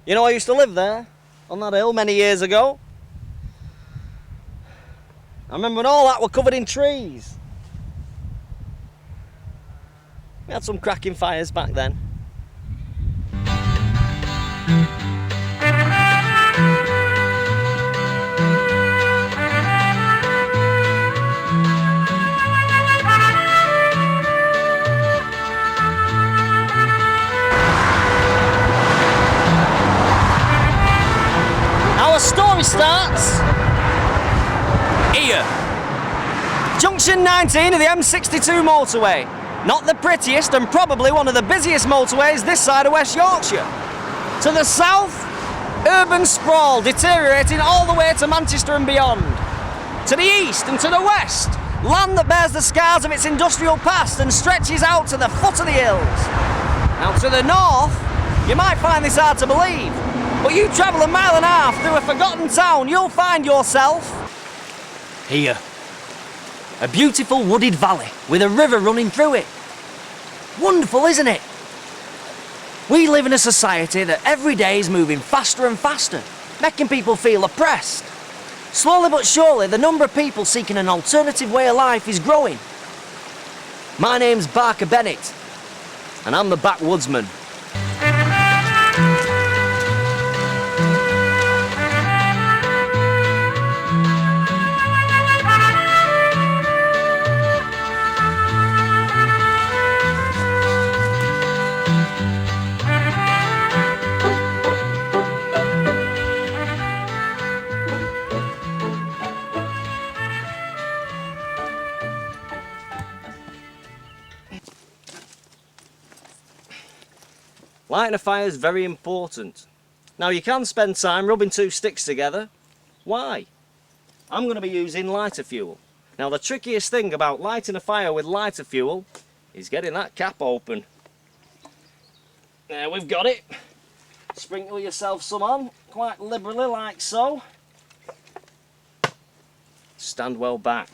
You know, I used to live there, on that hill, many years ago. I remember when all that were covered in trees. We had some cracking fires back then. Our story starts here. Junction 19 of the M62 motorway. Not the prettiest and probably one of the busiest motorways this side of West Yorkshire. To the south, urban sprawl deteriorating all the way to Manchester and beyond. To the east and to the west, land that bears the scars of its industrial past and stretches out to the foot of the hills. Now to the north, you might find this hard to believe, but you travel a mile and a half through a forgotten town, you'll find yourself here. A beautiful wooded valley with a river running through it. Wonderful, isn't it? We live in a society that every day is moving faster and faster, making people feel oppressed. Slowly but surely, the number of people seeking an alternative way of life is growing. My name's Bennet, and I'm the backwoodsman. Lighting a fire is very important. Now you can spend time rubbing two sticks together. Why? I'm going to be using lighter fuel. Now the trickiest thing about lighting a fire with lighter fuel is getting that cap open. There, we've got it. Sprinkle yourself some on, quite liberally like so. Stand well back.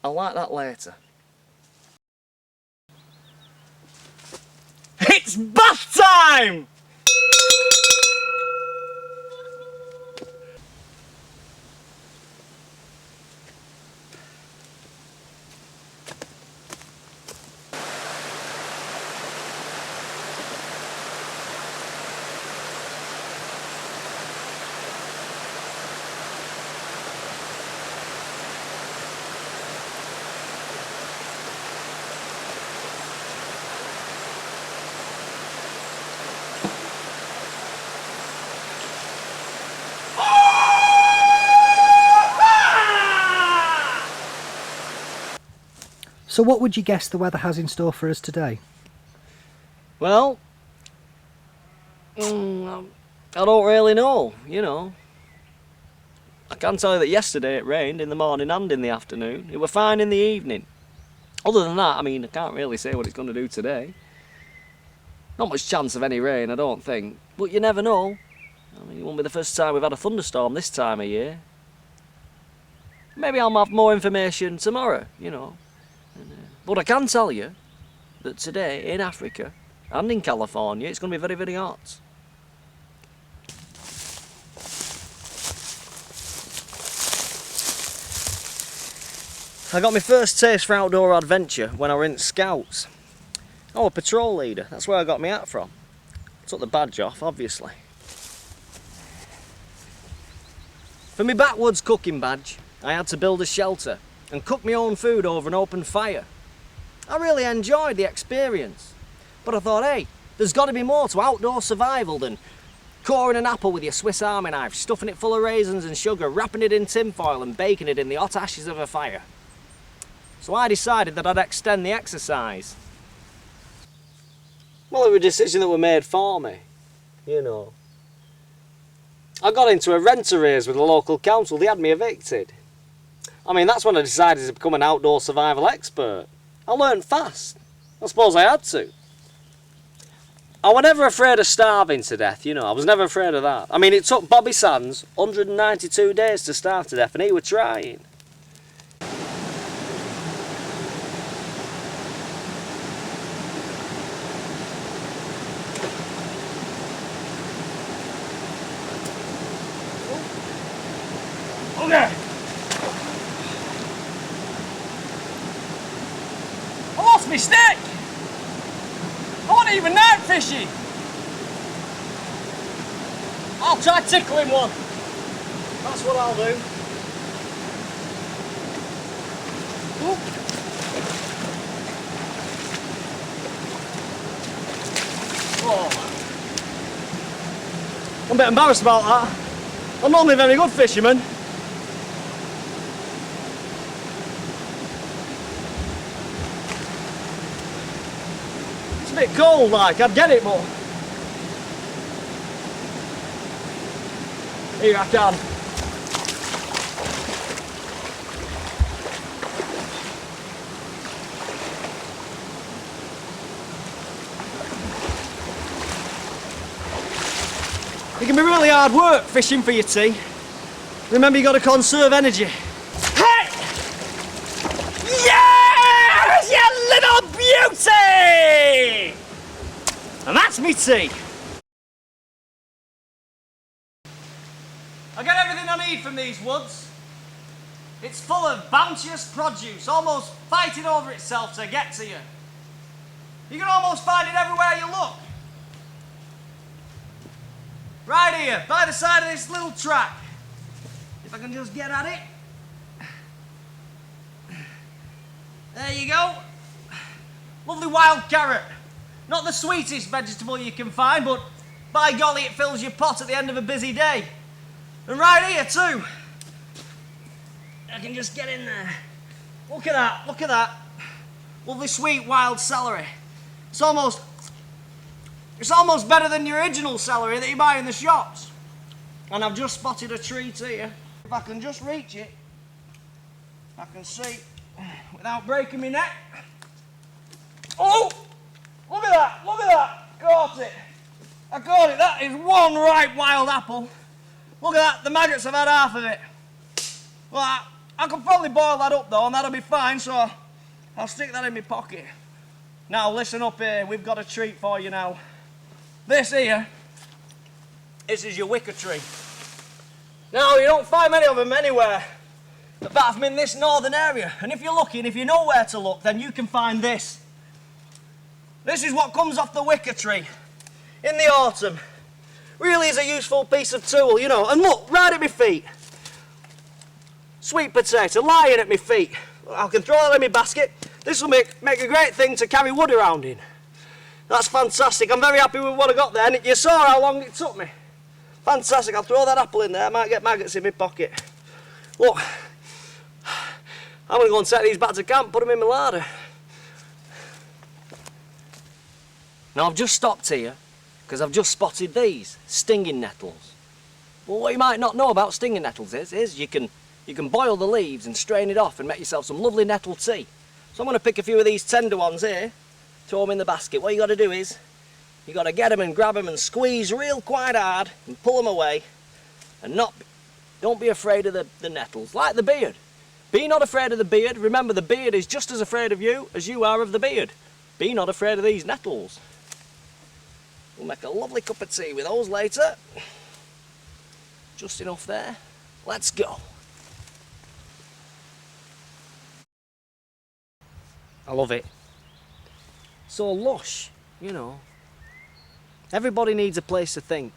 I'll like that later. It's bath time! So what would you guess the weather has in store for us today? Well, I don't really know, you know. I can tell you that yesterday it rained in the morning and in the afternoon. It were fine in the evening. Other than that, I mean, I can't really say what it's going to do today. Not much chance of any rain, I don't think. But you never know. I mean, it won't be the first time we've had a thunderstorm this time of year. Maybe I'll have more information tomorrow, you know. But I can tell you that today in Africa and in California it's going to be very, very hot. I got my first taste for outdoor adventure when I were in Scouts. I was a patrol leader, that's where I got my hat from. Took the badge off, obviously. For my backwoods cooking badge, I had to build a shelter and cook my own food over an open fire. I really enjoyed the experience, but I thought, hey, there's got to be more to outdoor survival than coring an apple with your Swiss Army knife, stuffing it full of raisins and sugar, wrapping it in tin foil and baking it in the hot ashes of a fire. So I decided that I'd extend the exercise. Well, it was a decision that was made for me, you know. I got into a rent arrears with the local council, they had me evicted. I mean, that's when I decided to become an outdoor survival expert. I learned fast. I suppose I had to. I was never afraid of starving to death, you know. I was never afraid of that. I mean, it took Bobby Sands 192 days to starve to death, and he was trying. Okay. I lost my stick! I wasn't even night fishing! I'll try tickling one. That's what I'll do. Ooh. Oh. I'm a bit embarrassed about that. I'm normally a very good fisherman. It's a bit cold, like, I'd get it, but here I can. It can be really hard work fishing for your tea. Remember, you got to conserve energy. Hey! Yes, you little beauty! And that's me tea. I get everything I need from these woods. It's full of bounteous produce, almost fighting over itself to get to you. You can almost find it everywhere you look. Right here, by the side of this little track. If I can just get at it. There you go. Lovely wild carrot. Not the sweetest vegetable you can find, but by golly, it fills your pot at the end of a busy day. And right here too. I can just get in there. Look at that, look at that. Lovely sweet wild celery. It's almost better than the original celery that you buy in the shops. And I've just spotted a treat here. If I can just reach it, I can see without breaking my neck. Oh! Look at that! Look at that! Caught it! I caught it! That is one ripe wild apple. Look at that! The maggots have had half of it. Well, I could probably boil that up though, and that'll be fine, so I'll stick that in my pocket. Now, listen up here. We've got a treat for you now. This here, this is your wicker tree. Now, you don't find many of them anywhere, apart from in this northern area. And if you're lucky, and if you know where to look, then you can find this. This is what comes off the wicker tree in the autumn. Really is a useful piece of tool, you know. And look, right at my feet. Sweet potato lying at my feet. I can throw that in my basket. This will make a great thing to carry wood around in. That's fantastic. I'm very happy with what I got there. And you saw how long it took me. Fantastic. I'll throw that apple in there. I might get maggots in my pocket. Look, I'm going to go and take these back to camp, put them in my larder. Now, I've just stopped here because I've just spotted these stinging nettles. Well, what you might not know about stinging nettles is you can boil the leaves and strain it off and make yourself some lovely nettle tea. So I'm going to pick a few of these tender ones here, throw them in the basket. What you got to do is, you got to get them and grab them and squeeze real quite hard and pull them away. And don't be afraid of the nettles, like the beard. Be not afraid of the beard. Remember, the beard is just as afraid of you as you are of the beard. Be not afraid of these nettles. We'll make a lovely cup of tea with those later. Just enough there. Let's go. I love it. So lush, you know. Everybody needs a place to think.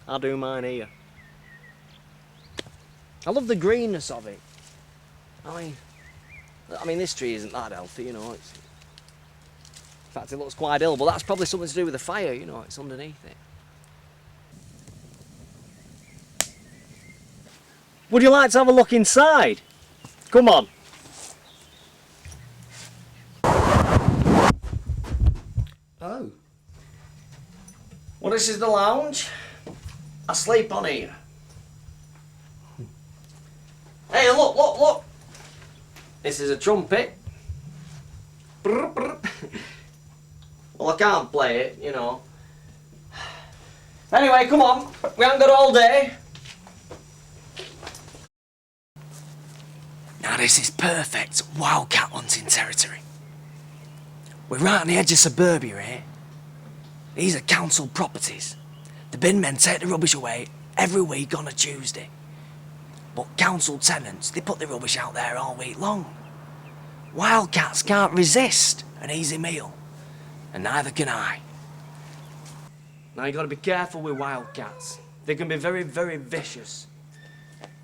I do mine here. I love the greenness of it. I mean, this tree isn't that healthy, you know. In fact, it looks quite ill, but that's probably something to do with the fire, you know. It's underneath it. Would you like to have a look inside? Come on. Oh. Well, this is the lounge. I sleep on here. Hey, look, look, look. This is a trumpet. Brr, brr. Well, I can't play it, you know. Anyway, come on. We haven't got all day. Now, this is perfect wildcat hunting territory. We're right on the edge of suburbia here. These are council properties. The bin men take the rubbish away every week on a Tuesday. But council tenants, they put their rubbish out there all week long. Wildcats can't resist an easy meal, and neither can I. Now you gotta be careful with wildcats. They can be very, very vicious.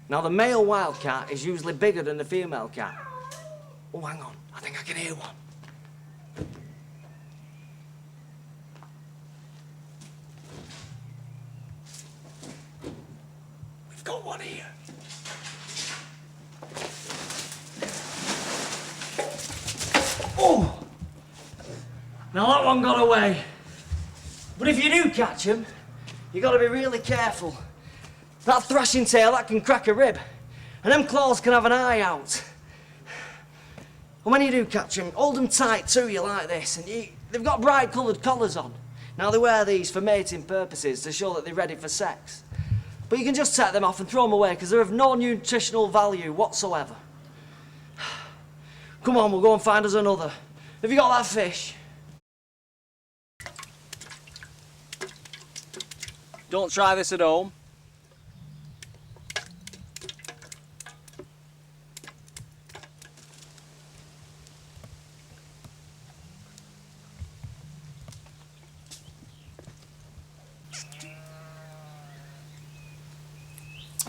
Now the male wildcat is usually bigger than the female cat. Oh, hang on, I think I can hear one. We've got one here. Oh! Now that one got away. But if you do catch him, you got to be really careful. That thrashing tail, that can crack a rib. And them claws can have an eye out. And when you do catch them, hold them tight to you like this. And they've got bright coloured collars on. Now they wear these for mating purposes to show that they're ready for sex. But you can just take them off and throw them away because they're of no nutritional value whatsoever. Come on, we'll go and find us another. Have you got that fish? Don't try this at home.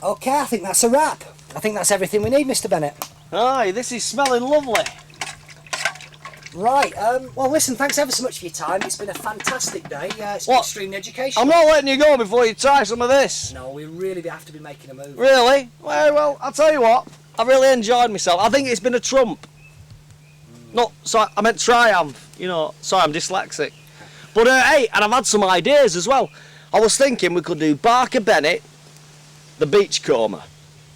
Okay, I think that's a wrap. I think that's everything we need, Mr. Bennet. Aye, this is smelling lovely. Right, well listen, thanks ever so much for your time. It's been a fantastic day. It's been extremely educational. I'm not letting you go before you try some of this. No, we really have to be making a move. Really? Well, I'll tell you what, I've really enjoyed myself. I think it's been a trump. No, sorry, I meant triumph, you know. Sorry, I'm dyslexic. But hey, and I've had some ideas as well. I was thinking we could do Barker Bennet, the beachcomber.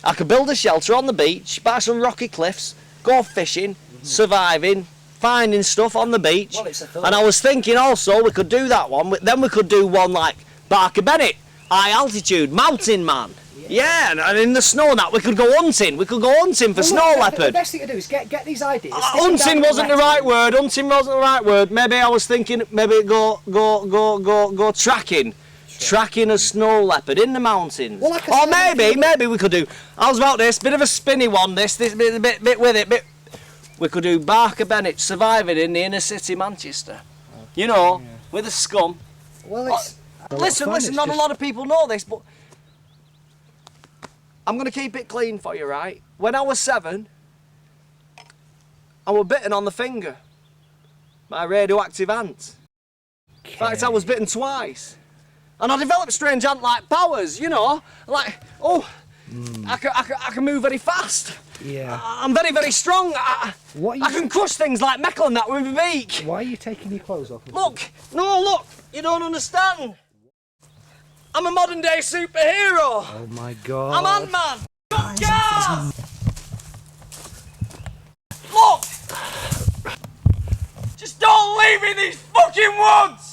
I could build a shelter on the beach, buy some rocky cliffs, go fishing, surviving, finding stuff on the beach. Well, it's a thought. And I was thinking also we could do that one, then we could do one like Barker Bennet, high altitude, mountain man. Yeah, and in the snow and that, we could go hunting. We could go hunting for snow leopard. The best thing to do is get these ideas. Hunting wasn't the right word. Hunting wasn't the right word. Maybe I was thinking maybe go tracking. Tracking a snow leopard in the mountains. Well, like I said, maybe we could do. How's about this? Bit of a spinny one. This bit with it. We could do Barker Bennet surviving in the inner city Manchester. You know, with the scum. Well, it's listen. Not a lot of people know this, but I'm gonna keep it clean for you, right? When I was 7, I was bitten on the finger by a radioactive ant. In fact, I was bitten twice. And I developed strange ant-like powers, you know, like, I can move very fast. Yeah. I'm very, very strong. I can crush things like metal and that with my beak. Why are you taking your clothes off? Look, you don't understand. I'm a modern day superhero. Oh my God. I'm Ant-Man. Yeah! Look! Just don't leave me in these fucking woods!